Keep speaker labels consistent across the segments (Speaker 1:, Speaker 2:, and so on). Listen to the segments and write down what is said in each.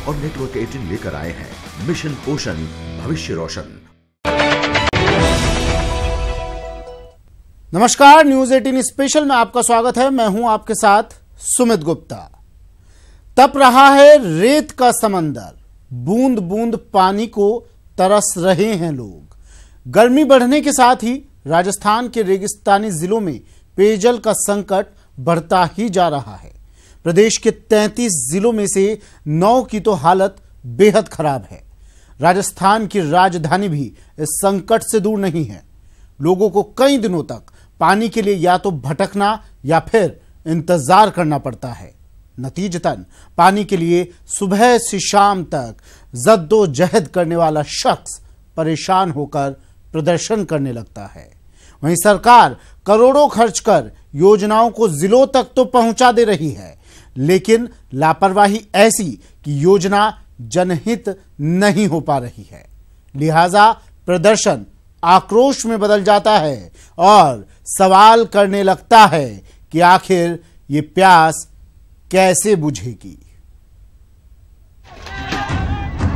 Speaker 1: और नेटवर्क 18 लेकर आए हैं मिशन पोषण भविष्य रोशन।
Speaker 2: नमस्कार, न्यूज 18 स्पेशल में आपका स्वागत है। मैं हूं आपके साथ सुमित गुप्ता। तप रहा है रेत का समंदर, बूंद बूंद पानी को तरस रहे हैं लोग। गर्मी बढ़ने के साथ ही राजस्थान के रेगिस्तानी जिलों में पेयजल का संकट बढ़ता ही जा रहा है। प्रदेश के 33 जिलों में से 9 की तो हालत बेहद खराब है। राजस्थान की राजधानी भी इस संकट से दूर नहीं है। लोगों को कई दिनों तक पानी के लिए या तो भटकना या फिर इंतजार करना पड़ता है। नतीजतन पानी के लिए सुबह से शाम तक जद्दोजहद करने वाला शख्स परेशान होकर प्रदर्शन करने लगता है। वहीं सरकार करोड़ों खर्च कर योजनाओं को जिलों तक तो पहुंचा दे रही है, लेकिन लापरवाही ऐसी कि योजना जनहित नहीं हो पा रही है। लिहाजा प्रदर्शन आक्रोश में बदल जाता है और सवाल करने लगता है कि आखिर ये प्यास कैसे बुझेगी।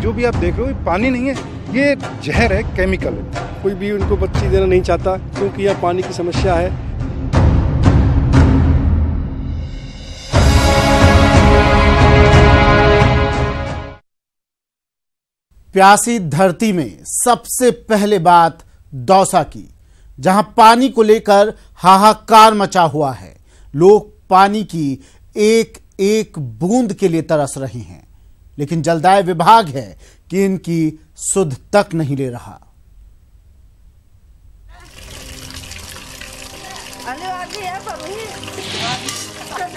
Speaker 3: जो भी आप देख रहे हो पानी नहीं है, ये जहर है, केमिकल है। कोई भी उनको बच्ची देना नहीं चाहता क्योंकि यह पानी की समस्या है।
Speaker 2: प्यासी धरती में सबसे पहले बात दौसा की, जहां पानी को लेकर हाहाकार मचा हुआ है। लोग पानी की एक एक बूंद के लिए तरस रहे हैं, लेकिन जलदाय विभाग है कि इनकी सुध तक नहीं ले रहा।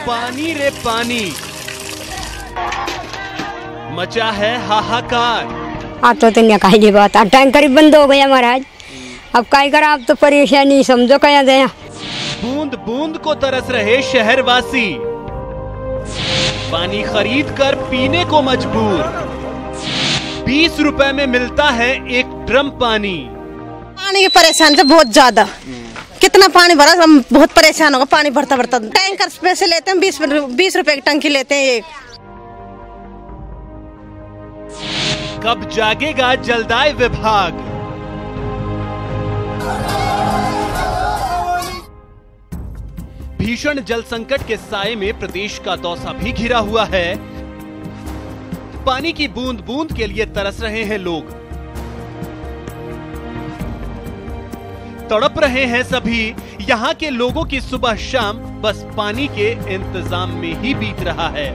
Speaker 4: पानी रे पानी, मचा है हाहाकार।
Speaker 5: आप तो नहीं कहीं बात, टैंकर बंद हो गया महाराज। अब क्या करा, आप तो परेशानी समझो क्या दे।
Speaker 4: बूंद बूंद को तरस रहे शहरवासी, पानी खरीद कर पीने को मजबूर। 20 रुपए में मिलता है एक ड्रम पानी।
Speaker 6: पानी की परेशानी तो बहुत ज्यादा, कितना पानी भरा, हम बहुत परेशान होगा। पानी भरता भरता टैंकर पैसे लेते हैं, 20 रुपए की टंकी लेते हैं एक।
Speaker 4: कब जागेगा जलदाय विभाग? भीषण जल संकट के साए में प्रदेश का दौसा भी घिरा हुआ है। पानी की बूंद बूंद के लिए तरस रहे हैं लोग, तड़प रहे हैं सभी। यहाँ के लोगों की सुबह शाम बस पानी के इंतजाम में ही बीत रहा है।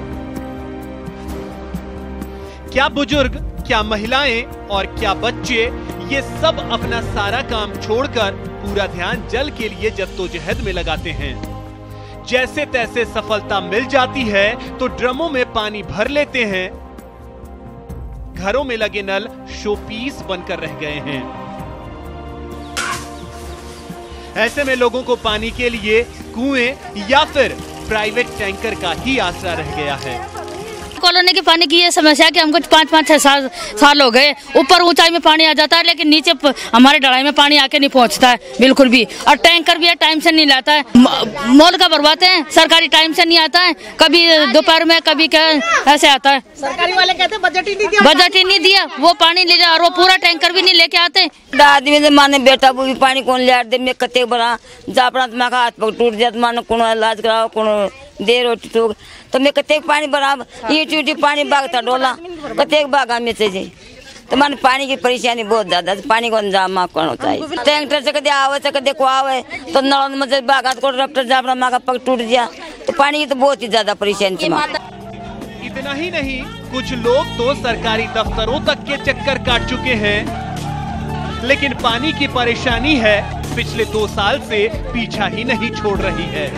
Speaker 4: क्या बुजुर्ग, क्या महिलाएं और क्या बच्चे, ये सब अपना सारा काम छोड़कर पूरा ध्यान जल के लिए जद्दोजहद में लगाते हैं। जैसे तैसे सफलता मिल जाती है तो ड्रमों में पानी भर लेते हैं। घरों में लगे नल शोपीस बनकर रह गए हैं। ऐसे में लोगों को पानी के लिए कुएं या फिर प्राइवेट टैंकर का ही आसरा रह गया है।
Speaker 7: कॉलोनी के पानी की ये समस्या है कि हमको 5-6 साल हो गए। ऊपर ऊंचाई में पानी आ जाता है, लेकिन नीचे हमारे ढलाई में पानी आके नहीं पहुंचता है बिल्कुल भी। और टैंकर भी है, टाइम से नहीं लाता है। मोल का भरवाते हैं, सरकारी टाइम से नहीं आता है। कभी दोपहर में, कभी क्या ऐसे आता है।
Speaker 6: सरकारी वाले कहते हैं बजट
Speaker 7: ही नहीं दिया, वो पानी ले जा और वो पूरा टैंकर भी नहीं लेके आते।
Speaker 5: आदमी से माने बेटा वो भी पानी कौन ले दे, मैं कते बड़ा जापना तो मैं हाथ पग टूट जात, मानो कोनो इलाज कराओ, कोनो दे रोटी तो मैं कते पानी बराबर ईटी पानी बागता डोला कते बागा में से तो मन पानी की परेशानी बहुत ज्यादा। पानी को अंजाम कौन होता है। टैंकर से कदे आवे से कदे को आवे तो नल में बागा को रफ्तार जापना माँ का पग टूट गया तो पानी की तो बहुत ही ज्यादा परेशानी।
Speaker 4: इतना ही नहीं, कुछ लोग तो सरकारी दफ्तरों तक के चक्कर काट चुके हैं, लेकिन पानी की परेशानी है पिछले 2 साल से पीछा ही नहीं छोड़ रही है।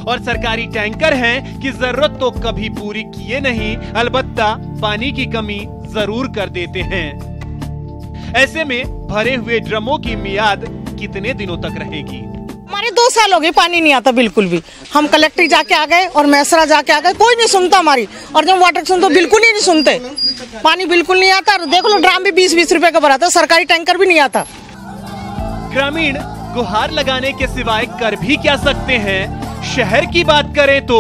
Speaker 4: और सरकारी टैंकर हैं कि जरूरत तो कभी पूरी किए नहीं, अलबत्ता पानी की कमी जरूर कर देते हैं। ऐसे में भरे हुए ड्रमों की मियाद कितने दिनों तक रहेगी?
Speaker 6: हमारे 2 साल हो गए, पानी नहीं आता बिल्कुल भी। हम कलेक्ट्री जाके आ गए और मैसरा जाके आ गए, कोई नहीं सुनता हमारी। और जब वाटर सुन तो बिल्कुल ही नहीं सुनते, पानी बिल्कुल नहीं आता। देख लो ड्राम भी 20-20 रुपए का भरा था, सरकारी टैंकर भी नहीं आता।
Speaker 4: ग्रामीण गुहार लगाने के सिवाय कर भी क्या सकते हैं? शहर की बात करें तो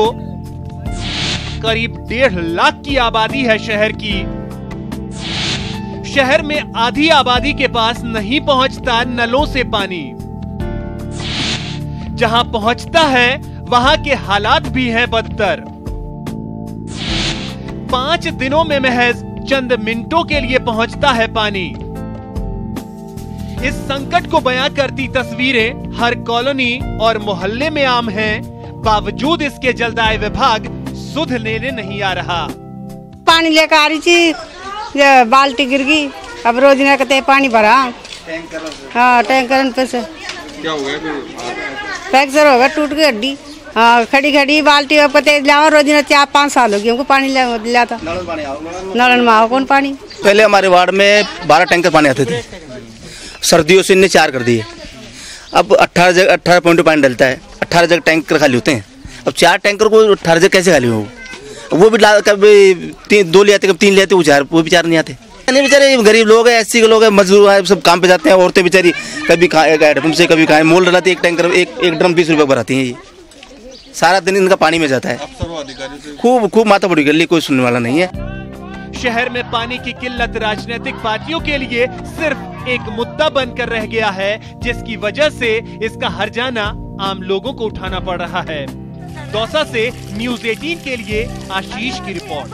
Speaker 4: करीब 1.5 लाख की आबादी है शहर की। शहर में आधी आबादी के पास नहीं पहुंचता नलों से पानी। जहां पहुंचता है वहां के हालात भी हैं बदतर। 5 दिनों में महज चंद मिनटों के लिए पहुंचता है पानी। इस संकट को बयां करती तस्वीरें हर कॉलोनी और मोहल्ले में आम हैं, बावजूद इसके जलदाय विभाग सुध लेने नहीं आ रहा।
Speaker 8: पानी लेकर आ रही थी, बाल्टी गिर गई, अब रोज ना कहते पानी भरा। हाँ, टैंकर पे से
Speaker 3: क्या हो गया?
Speaker 8: फ्रैक्चर हो गया, टूट गई हड्डी। हाँ, खड़ी बाल्टी पते लाओ, रोज ना 4-5 साल हो गए हमको पानी लाता। नलन में आओ कौन पानी।
Speaker 9: पहले हमारे वार्ड में 12 टैंकर पानी आते थे, सर्दियों से इनने 4 कर दिए। अब 18 पॉइंट पानी डलता है, 18 जगह टैंकर खाली होते हैं। अब 4 टैंकर को 18 जगह कैसे खाली हो? वो भी कभी 2 ले आते, कभी 3 ले आते, वो भी 4 नहीं आते। बेचारे गरीब लोग हैं, SC के लोग हैं, मजदूर हैं, सब काम पे जाते हैं। औरतें बेचारी कभी हेडपम्प से कभी खाए मोल डलाती है। एक टैंकर एक ड्रम 20 रुपये भराती है। ये सारा दिन इनका पानी में जाता है। खूब माथा बड़ी गली, कोई सुनने वाला नहीं है।
Speaker 4: शहर में पानी की किल्लत राजनीतिक पार्टियों के लिए सिर्फ एक मुद्दा बनकर रह गया है, जिसकी वजह से इसका हर्जाना आम लोगों को उठाना पड़ रहा है। दौसा से न्यूज़ 18 के लिए आशीष की रिपोर्ट।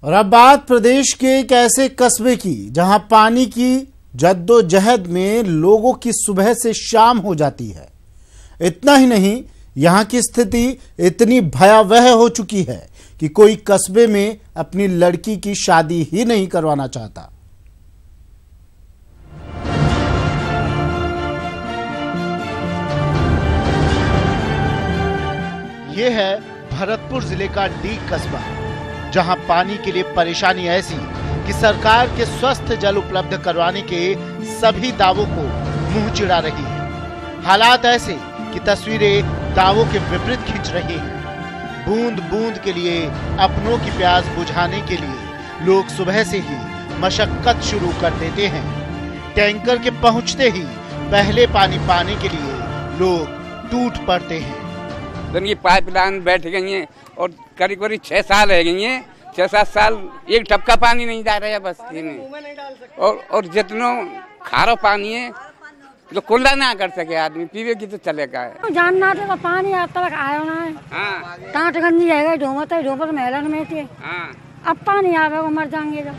Speaker 2: और अब बात प्रदेश के एक ऐसे कस्बे की जहां पानी की जद्दोजहद में लोगों की सुबह से शाम हो जाती है। इतना ही नहीं, यहां की स्थिति इतनी भयावह हो चुकी है कि कोई कस्बे में अपनी लड़की की शादी ही नहीं करवाना चाहता। यह है भरतपुर जिले का डीग कस्बा, जहां पानी के लिए परेशानी ऐसी कि सरकार के स्वस्थ जल उपलब्ध करवाने के सभी दावों को मुंह चिढ़ा रही है। हालात ऐसे कि तस्वीरें दावों के विपरीत खींच रही हैं। बूंद बूंद के लिए अपनों की प्यास बुझाने के लिए लोग सुबह से ही मशक्कत शुरू कर देते हैं। टैंकर के पहुंचते ही पहले पानी पाने के लिए लोग टूट पड़ते हैं।
Speaker 10: ये पाइपलाइन बैठ गई है और करीब 6 साल रह गई हैं। 6-7 साल एक टपका पानी नहीं जा रहा है बस में। और जितना खारा पानी है तो कुल्ला ना कर सके आदमी, पीवे की तो चलेगा है।
Speaker 11: जानना तो पानी आता तक आयो ना है।
Speaker 10: हाँ,
Speaker 11: टाट गंजी है, ढोमत मेलन में थी।
Speaker 10: हाँ,
Speaker 11: अब पानी आवेगा मर जाएंगे जब।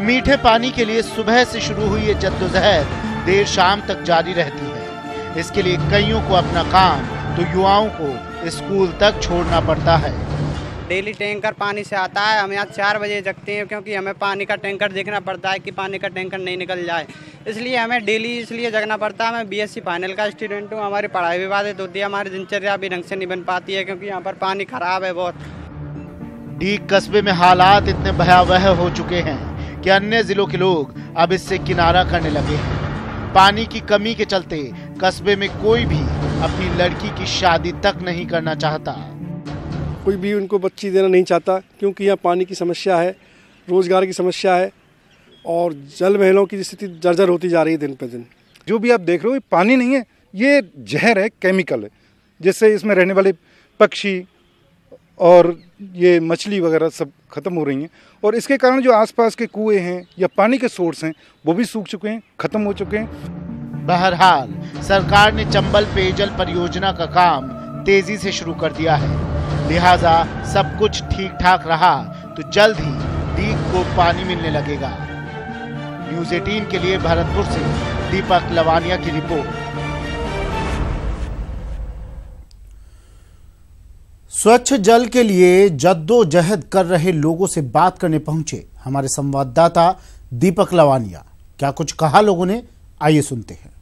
Speaker 2: मीठे पानी के लिए सुबह से शुरू हुई ये जद्दोजहद देर शाम तक जारी रहती है। इसके लिए कईयों को अपना काम तो युवाओं को स्कूल तक छोड़ना पड़ता है।
Speaker 12: डेली टैंकर पानी से आता है। हम यहाँ 4 बजे जगते हैं क्योंकि हमें पानी का टैंकर देखना पड़ता है कि पानी का टैंकर नहीं निकल जाए। इसलिए हमें डेली इसलिए जगना पड़ता है। मैं BSc फाइनल का स्टूडेंट हूँ। हमारी पढ़ाई भी बाधित होती है, हमारी दिनचर्या भी ढंग से नहीं बन पाती है क्योंकि यहाँ पर पानी खराब है बहुत।
Speaker 2: डीग कस्बे में हालात इतने भयावह हो चुके हैं कि अन्य जिलों के लोग अब इससे किनारा करने लगे हैं। पानी की कमी के चलते कस्बे में कोई भी अपनी लड़की की शादी तक नहीं करना चाहता।
Speaker 3: कोई भी उनको बच्ची देना नहीं चाहता क्योंकि यहाँ पानी की समस्या है, रोजगार की समस्या है और जल महलों की स्थिति जर्जर होती जा रही है दिन पे दिन। जो भी आप देख रहे हो ये पानी नहीं है, ये जहर है, केमिकल है, जिससे इसमें रहने वाले पक्षी और ये मछली वगैरह सब खत्म हो रही हैं। और इसके कारण जो आसपास के कुएं हैं या पानी के सोर्स हैं वो भी सूख चुके हैं, खत्म हो चुके हैं।
Speaker 2: बहरहाल सरकार ने चंबल पेयजल परियोजना का काम तेजी से शुरू कर दिया है, लिहाजा सब कुछ ठीक ठाक रहा तो जल्द ही डीग को पानी मिलने लगेगा। न्यूज़ 18 के लिए भरतपुर से दीपक लवानिया की रिपोर्ट। स्वच्छ जल के लिए जद्दोजहद कर रहे लोगों से बात करने पहुंचे हमारे संवाददाता दीपक लवानिया। क्या कुछ कहा लोगों ने, आइए सुनते हैं।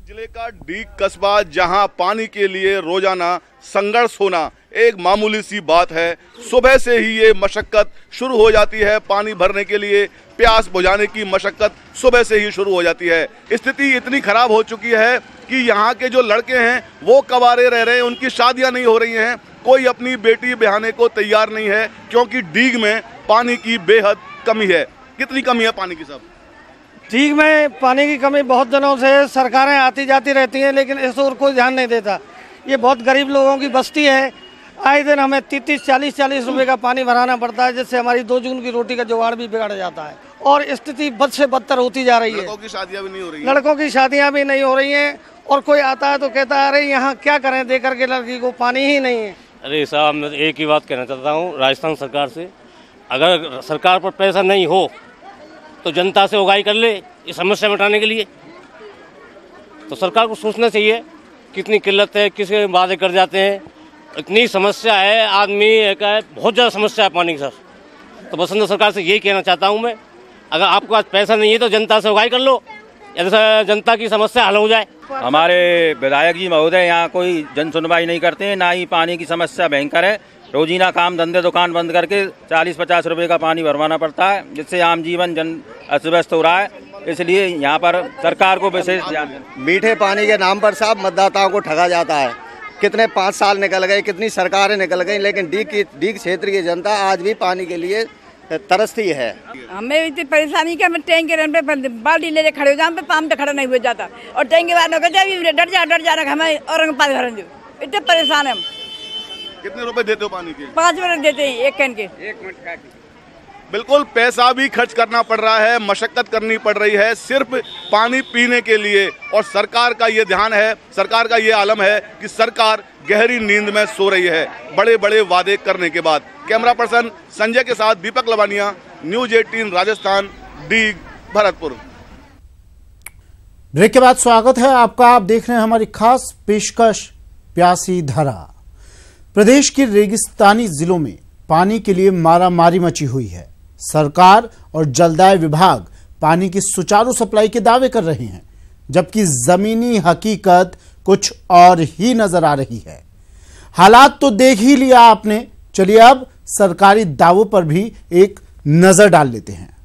Speaker 13: जिले का डीग कस्बा, जहां पानी के लिए रोजाना संघर्ष होना एक मामूली सी बात है। सुबह से ही ये मशक्कत शुरू हो जाती है। पानी भरने के लिए प्यास बुझाने की मशक्कत सुबह से ही शुरू हो जाती है। स्थिति इतनी खराब हो चुकी है कि यहाँ के जो लड़के हैं वो कवारे रह रहे हैं, उनकी शादियां नहीं हो रही हैं। कोई अपनी बेटी ब्याहने को तैयार नहीं है क्योंकि डीग में पानी की बेहद कमी है। कितनी कमी है पानी की? सब
Speaker 14: ठीक में पानी की कमी बहुत दिनों से सरकारें आती जाती रहती हैं, लेकिन इस ओर कोई ध्यान नहीं देता। ये बहुत गरीब लोगों की बस्ती है। आए दिन हमें 30-40 रुपए का पानी भराना पड़ता है, जिससे हमारी 2 जून की रोटी का जुगाड़ भी बिगड़ जाता है और स्थिति बद से बदतर होती जा रही है।
Speaker 13: लड़कों की शादियां भी नहीं हो रही हैं।
Speaker 14: लड़कों की शादियां भी नहीं हो रही हैं और कोई आता है तो कहता है अरे यहाँ क्या करें दे करके लड़की को, पानी ही नहीं है।
Speaker 15: अरे साहब, मैं एक ही बात कहना चाहता हूँ राजस्थान सरकार से, अगर सरकार पर पैसा नहीं हो तो जनता से उगाई कर ले इस समस्या मिटाने के लिए। तो सरकार को सोचना चाहिए कितनी किल्लत है, किस वादे कर जाते हैं, इतनी समस्या है, आदमी बहुत ज़्यादा समस्या है पानी के साथ। तो वसुंधरा सरकार से यही कहना चाहता हूँ मैं, अगर आपके पास पैसा नहीं है तो जनता से उगाई कर लो, जनता की समस्या हल हो जाए।
Speaker 16: हमारे विधायक जी महोदय यहाँ कोई जन सुनवाई नहीं करते हैं, ना ही पानी की समस्या भयंकर है। रोजीना काम धंधे दुकान बंद करके 40-50 रुपए का पानी भरवाना पड़ता है, जिससे आम जीवन जन अस्त व्यस्त हो रहा है। इसलिए यहाँ पर सरकार को विशेष ध्यान।
Speaker 17: मीठे पानी के नाम पर साहब मतदाताओं को ठगा जाता है। कितने 5 साल निकल गए, कितनी सरकारें निकल गई, लेकिन डी क्षेत्र की जनता आज भी पानी के लिए तरसती है।
Speaker 18: हमें इतनी परेशानी कि हम टैंक के पे बाल्टी ले खड़े हो जाए, पे पाम पे खड़ा नहीं हो जाता और टैंक के बाद डर जा रहा हमें औरंगाबाद घर दो, इतने परेशान है हम।
Speaker 13: कितने रुपए देते हो पानी के?
Speaker 18: 5 मिनट देते हैं एक कैन के।
Speaker 13: 1 मिनट का। बिल्कुल पैसा भी खर्च करना पड़ रहा है, मशक्कत करनी पड़ रही है सिर्फ पानी पीने के लिए। और सरकार का ये ध्यान है, सरकार का ये आलम है कि सरकार गहरी नींद में सो रही है बड़े बड़े वादे करने के बाद। कैमरा पर्सन संजय के साथ दीपक लवानिया, न्यूज 18 राजस्थान, डीग, भरतपुर।
Speaker 2: ब्रेक के बाद स्वागत है आपका। आप देख रहे हैं हमारी खास पेशकश प्यासी धरा। प्रदेश के रेगिस्तानी जिलों में पानी के लिए मारामारी मची हुई है। सरकार और जलदाय विभाग पानी की सुचारू सप्लाई के दावे कर रहे हैं, जबकि जमीनी हकीकत कुछ और ही नजर आ रही है। हालात तो देख ही लिया आपने, चलिए अब सरकारी दावों पर भी एक नजर डाल लेते हैं।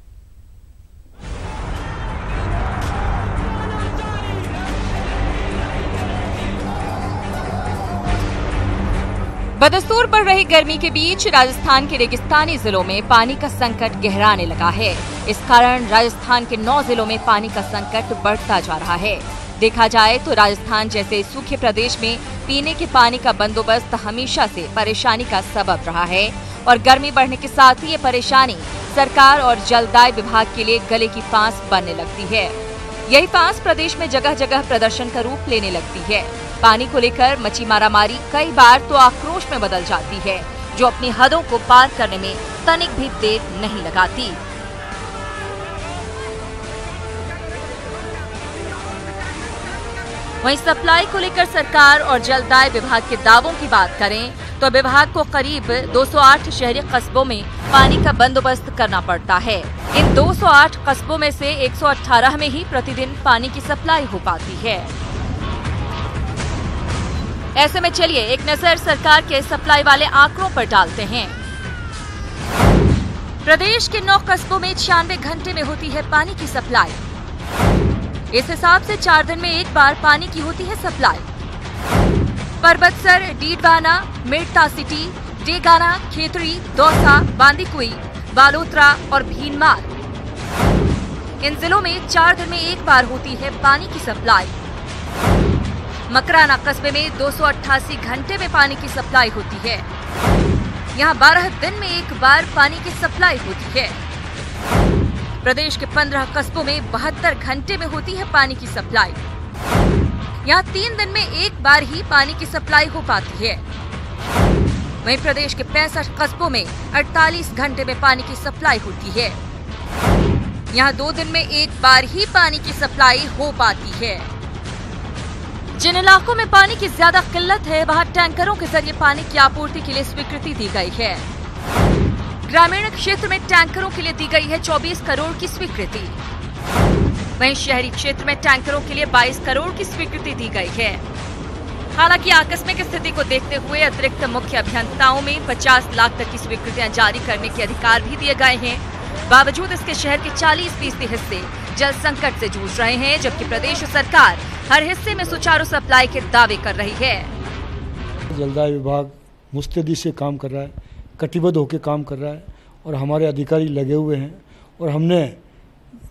Speaker 19: बदस्तूर बढ़ रही गर्मी के बीच राजस्थान के रेगिस्तानी जिलों में पानी का संकट गहराने लगा है। इस कारण राजस्थान के 9 जिलों में पानी का संकट बढ़ता जा रहा है। देखा जाए तो राजस्थान जैसे सूखे प्रदेश में पीने के पानी का बंदोबस्त हमेशा से परेशानी का सबब रहा है और गर्मी बढ़ने के साथ ही ये परेशानी सरकार और जलदाय विभाग के लिए गले की फांस बनने लगती है। यही फांस प्रदेश में जगह जगह प्रदर्शन का रूप लेने लगती है। पानी को लेकर मची मारामारी कई बार तो आक्रोश में बदल जाती है, जो अपनी हदों को पार करने में तनिक भी देर नहीं लगाती। वहीं सप्लाई को लेकर सरकार और जलदाय विभाग के दावों की बात करें तो विभाग को करीब 208 शहरी कस्बों में पानी का बंदोबस्त करना पड़ता है। इन 208 कस्बों में से 118 में ही प्रतिदिन पानी की सप्लाई हो पाती है। ऐसे में चलिए एक नजर सरकार के सप्लाई वाले आंकड़ों पर डालते हैं। प्रदेश के 9 कस्बों में 96 घंटे में होती है पानी की सप्लाई। इस हिसाब से 4 दिन में एक बार पानी की होती है सप्लाई। परबतसर, डीडवाना, मेड़ता सिटी, डेगाना, खेतड़ी, दौसा, बांदीकुई, बालोतरा और भीनमाल, इन जिलों में 4 दिन में एक बार होती है पानी की सप्लाई। मकराना कस्बे में 288 घंटे में पानी की सप्लाई होती है। यहाँ 12 दिन में एक बार पानी की सप्लाई होती है। प्रदेश के 15 कस्बों में 72 घंटे में होती है पानी की सप्लाई। यहाँ 3 दिन में एक बार ही पानी की सप्लाई हो पाती है। वहीं प्रदेश के 65 कस्बों में 48 घंटे में पानी की सप्लाई होती है। यहाँ 2 दिन में एक बार ही पानी की सप्लाई हो पाती है। जिन इलाकों में पानी की ज्यादा किल्लत है, वहाँ टैंकरों के जरिए पानी की आपूर्ति के लिए स्वीकृति दी गई है। ग्रामीण क्षेत्र में टैंकरों के लिए दी गई है 24 करोड़ की स्वीकृति। वहीं शहरी क्षेत्र में टैंकरों के लिए 22 करोड़ की स्वीकृति दी गई है। हालांकि आकस्मिक स्थिति को देखते हुए अतिरिक्त मुख्य अभियंताओं में 50 लाख तक की स्वीकृतियां जारी करने के अधिकार भी दिए गए हैं। बावजूद इसके शहर के 40% हिस्से जल संकट से जूझ रहे हैं, जबकि प्रदेश सरकार हर हिस्से में सुचारू सप्लाई के दावे कर रही है।
Speaker 20: जलदाय विभाग मुस्तैदी से काम कर रहा है, कटिबद्ध होकर काम कर रहा है और हमारे अधिकारी लगे हुए हैं और हमने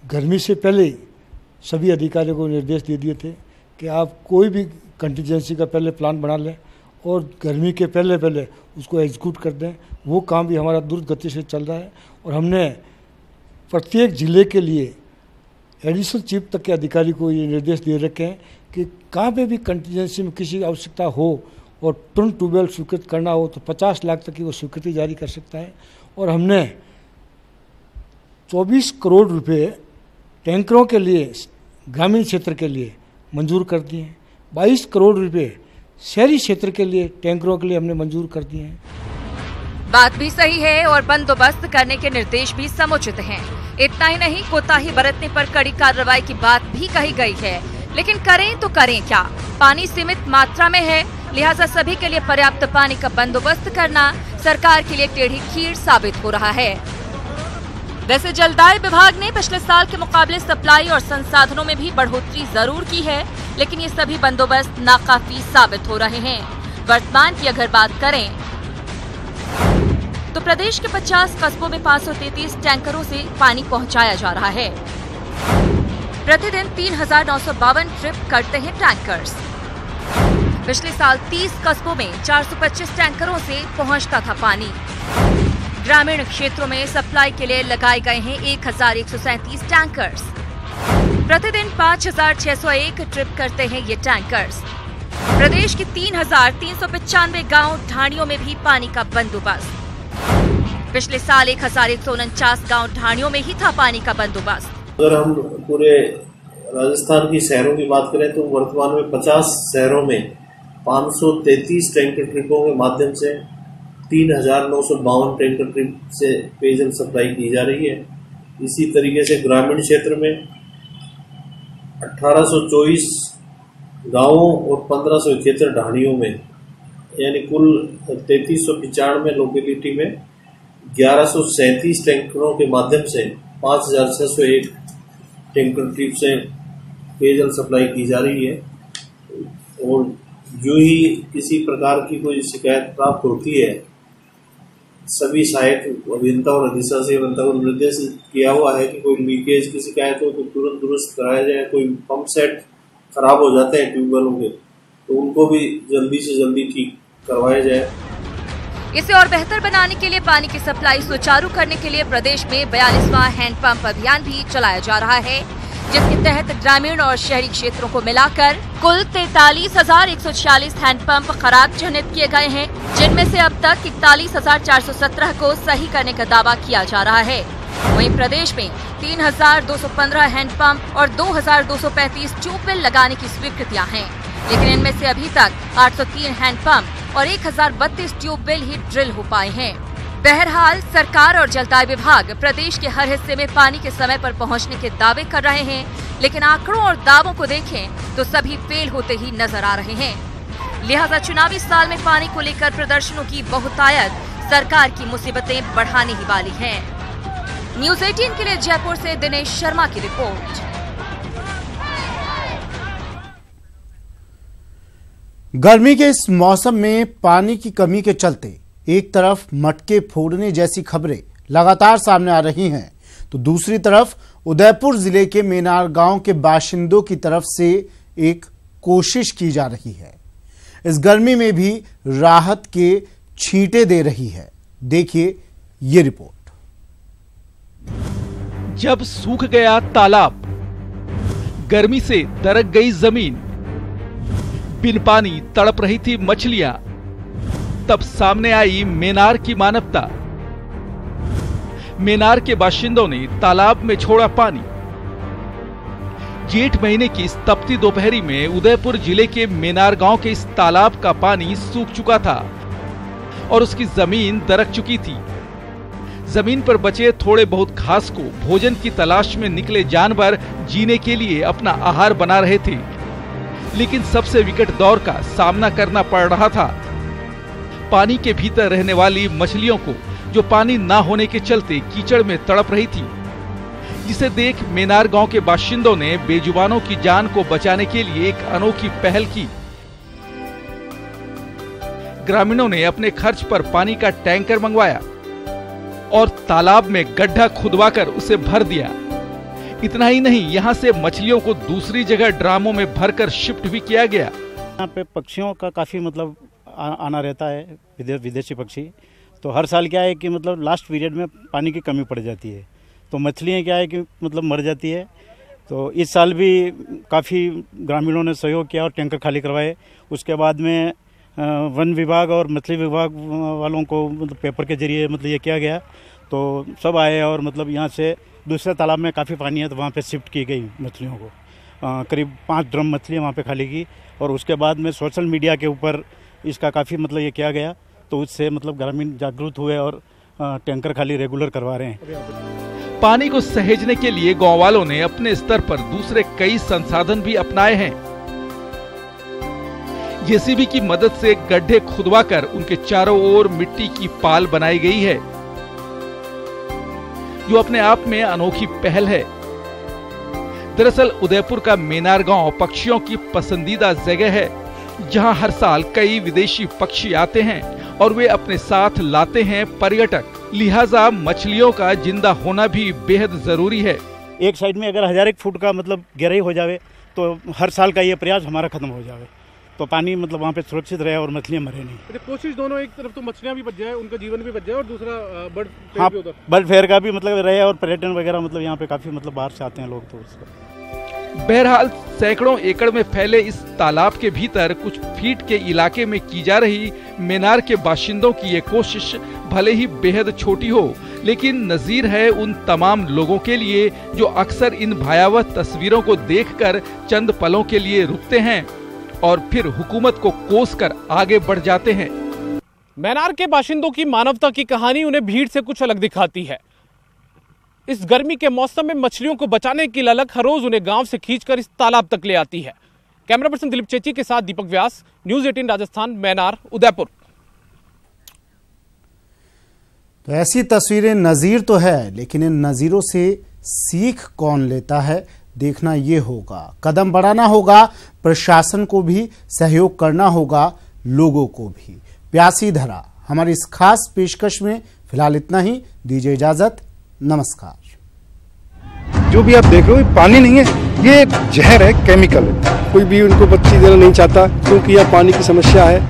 Speaker 20: गर्मी से पहले सभी अधिकारियों को निर्देश दे दिए थे कि आप कोई भी कंटीजेंसी का पहले प्लान बना लें और गर्मी के पहले उसको एग्जीक्यूट कर दें। वो काम भी हमारा द्रुत गति से चल रहा है और हमने प्रत्येक ज़िले के लिए एडिशनल चीफ तक के अधिकारी को ये निर्देश दे रखे हैं कि कहाँ पे भी कंटीजेंसी में किसी की आवश्यकता हो और तुरंत ट्यूबवेल स्वीकृत करना हो तो 50 लाख तक की वो स्वीकृति जारी कर सकता है। और हमने 24 करोड़ रुपए टैंकरों के लिए ग्रामीण क्षेत्र के लिए मंजूर कर दिए हैं। 22 करोड़ रुपए शहरी क्षेत्र के लिए टैंकरों के लिए हमने मंजूर कर दिए हैं।
Speaker 19: बात भी सही है और बंदोबस्त करने के निर्देश भी समुचित हैं। इतना ही नहीं, कोताही बरतने पर कड़ी कार्रवाई की बात भी कही गई है। लेकिन करें तो करें क्या? पानी सीमित मात्रा में है, लिहाजा सभी के लिए पर्याप्त पानी का बंदोबस्त करना सरकार के लिए टेढ़ी खीर साबित हो रहा है। वैसे जलदाय विभाग ने पिछले साल के मुकाबले सप्लाई और संसाधनों में भी बढ़ोतरी जरूर की है, लेकिन ये सभी बंदोबस्त नाकाफी साबित हो रहे हैं। वर्तमान की अगर बात करें तो प्रदेश के 50 कस्बों में 533 टैंकरों से पानी पहुंचाया जा रहा है। प्रतिदिन 3,952 ट्रिप करते हैं टैंकर्स। पिछले साल 30 कस्बों में 425 टैंकरों से पहुंचता था पानी। ग्रामीण क्षेत्रों में सप्लाई के लिए लगाए गए हैं 1,137 टैंकर्स। प्रतिदिन 5,601 ट्रिप करते हैं ये टैंकर्स। प्रदेश के 3,395 गांव ढाणियों में भी पानी का बंदोबस्त। पिछले साल 1,149 गांव ढाणियों में ही था पानी का बंदोबस्त।
Speaker 21: अगर हम पूरे राजस्थान की शहरों की बात करें तो वर्तमान में 50 शहरों में 533 टैंकर ट्रिपों के माध्यम से 3,952 टैंकर ट्रिप से पेयजल सप्लाई की जा रही है। इसी तरीके से ग्रामीण क्षेत्र में 1824 गांवों और 1571 ढाणियों में यानी कुल 3395 लोकेलिटी में 1137 टैंकरों के माध्यम से 5,601 टैंकर ट्रिप से पेयजल सप्लाई की जा रही है। और जो ही किसी प्रकार की कोई शिकायत प्राप्त होती है, सभी सहायक अभियंता और अधिशासी अभियंता को निर्देश किया हुआ है कि कोई लीकेज की शिकायत हो तो तुरंत दुरुस्त कराया जाए। कोई पंप सेट खराब हो जाते हैं ट्यूबवेलों के तो उनको भी जल्दी से जल्दी ठीक करवाया जाए।
Speaker 19: इसे और बेहतर बनाने के लिए पानी की सप्लाई सुचारू करने के लिए प्रदेश में 42वां हैंडपंप अभियान भी चलाया जा रहा है, जिसके तहत ग्रामीण और शहरी क्षेत्रों को मिलाकर कुल 43,146 हैंडपंप खराब चिन्हित किए गए हैं, जिनमें से अब तक 41,417 को सही करने का दावा किया जा रहा है। वहीं प्रदेश में 3,215 हैंडपंप और 2,235 ट्यूबवेल लगाने की स्वीकृतियां हैं, लेकिन इनमें से अभी तक 803 हैंडपंप और 1,032 ट्यूबवेल ही ड्रिल हो पाए हैं। बहरहाल सरकार और जलदाय विभाग प्रदेश के हर हिस्से में पानी के समय पर पहुंचने के दावे कर रहे हैं, लेकिन आंकड़ों और दावों को देखें तो सभी फेल होते ही नजर आ रहे हैं। लिहाजा चुनावी साल में पानी को लेकर प्रदर्शनों की बहुतायत सरकार की मुसीबतें बढ़ाने ही वाली है। न्यूज़ 18 के लिए जयपुर से दिनेश शर्मा की रिपोर्ट।
Speaker 2: गर्मी के इस मौसम में पानी की कमी के चलते एक तरफ मटके फोड़ने जैसी खबरें लगातार सामने आ रही हैं, तो दूसरी तरफ उदयपुर जिले के मेनार गांव के बाशिंदों की तरफ से एक कोशिश की जा रही है। इस गर्मी में भी राहत के छींटे दे रही है। देखिए ये रिपोर्ट।
Speaker 4: जब सूख गया तालाब, गर्मी से दरक गई जमीन, बिन पानी तड़प रही थी मछलियां, तब सामने आई मेनार की मानवता। मेनार के बाशिंदों ने तालाब में छोड़ा पानी। जेठ महीने की इस तपती दोपहरी में उदयपुर जिले के मेनार गांव के इस तालाब का पानी सूख चुका था और उसकी जमीन दरक चुकी थी। जमीन पर बचे थोड़े बहुत घास को भोजन की तलाश में निकले जानवर जीने के लिए अपना आहार बना रहे थे, लेकिन सबसे विकट दौर का सामना करना पड़ रहा था पानी के भीतर रहने वाली मछलियों को, जो पानी ना होने के चलते कीचड़ में तड़प रही थी, जिसे देख मेनार गांव के बाशिंदों ने बेजुबानों की जान को बचाने के लिए एक अनोखी पहल की। ग्रामीणों ने अपने खर्च पर पानी का टैंकर मंगवाया और तालाब में गड्ढा खुदवाकर उसे भर दिया।
Speaker 1: इतना ही नहीं, यहाँ से मछलियों को दूसरी जगह ड्रामों में भरकर शिफ्ट भी किया गया।
Speaker 22: यहाँ पे पक्षियों का काफ़ी मतलब आना रहता है, विदेशी पक्षी। तो हर साल क्या है कि मतलब लास्ट पीरियड में पानी की कमी पड़ जाती है, तो मछलियाँ क्या है कि मतलब मर जाती है। तो इस साल भी काफ़ी ग्रामीणों ने सहयोग किया और टैंकर खाली करवाए। उसके बाद में वन विभाग और मछली विभाग वालों को मतलब पेपर के जरिए मतलब ये किया गया, तो सब आए और मतलब यहाँ से दूसरे तालाब में काफ़ी पानी है तो वहाँ पे शिफ्ट की गई मछलियों को। करीब 5 ड्रम मछलियाँ वहाँ पे खाली की और उसके बाद में सोशल मीडिया के ऊपर इसका काफ़ी मतलब ये किया गया, तो उससे मतलब ग्रामीण जागरूक हुए और टैंकर खाली रेगुलर करवा रहे हैं।
Speaker 1: पानी को सहेजने के लिए गांव वालों ने अपने स्तर पर दूसरे कई संसाधन भी अपनाए हैं। जेसीबी की मदद से गड्ढे खुदवाकर उनके चारों ओर मिट्टी की पाल बनाई गई है, जो अपने आप में अनोखी पहल है। दरअसल उदयपुर का मेनार गांव पक्षियों की पसंदीदा जगह है, जहां हर साल कई विदेशी पक्षी आते हैं और वे अपने साथ लाते हैं पर्यटक। लिहाजा मछलियों का जिंदा होना भी बेहद जरूरी है।
Speaker 22: एक साइड में अगर 1000 फुट का मतलब गहराई हो जावे तो हर साल का ये प्रयास हमारा खत्म हो जावे, तो पानी मतलब वहाँ पे सुरक्षित रहे और मछलियाँ मरे नहीं।
Speaker 23: कोशिश दोनों, एक तरफ तो मछलियाँ भी बच जाए, उनका जीवन भी बच जाए, और दूसरा बर्ड फेयर
Speaker 22: हाँ,
Speaker 23: भी होता है।
Speaker 22: बर्ड फेयर का भी मतलब रहे और पर्यटन वगैरह मतलब यहाँ पे काफी मतलब बाहर से आते हैं लोग, तो उसका
Speaker 1: बहरहाल सैकड़ों एकड़ में फैले इस तालाब के भीतर कुछ फीट के इलाके में की जा रही मेनार के बाशिंदों की ये कोशिश भले ही बेहद छोटी हो, लेकिन नजीर है उन तमाम लोगों के लिए जो अक्सर इन भयावह तस्वीरों को देखकर चंद पलों के लिए रुकते हैं और फिर हुकूमत को कोसकर आगे बढ़ जाते हैं।
Speaker 23: मेनार के बाशिंदों की मानवता की कहानी उन्हें भीड़ से कुछ अलग दिखाती है। इस गर्मी के मौसम में मछलियों को बचाने की ललक हर रोज उन्हें गांव से खींचकर इस तालाब तक ले आती है। कैमरा पर्सन दिलीप चेची के साथ दीपक व्यास, न्यूज़ 18 राजस्थान, मेनार, उदयपुर।
Speaker 2: तो ऐसी तस्वीरें नज़ीर तो है, लेकिन इन नज़ीरों से सीख कौन लेता है, देखना ये होगा। कदम बढ़ाना होगा, प्रशासन को भी सहयोग करना होगा, लोगों को भी। प्यासी धरा हमारी इस खास पेशकश में फिलहाल इतना ही। दीजिए इजाजत, नमस्कार।
Speaker 3: जो भी आप देख रहे हो पानी नहीं है, ये जहर है, केमिकल है। कोई भी उनको बच्ची देना नहीं चाहता, क्योंकि यह पानी की समस्या है।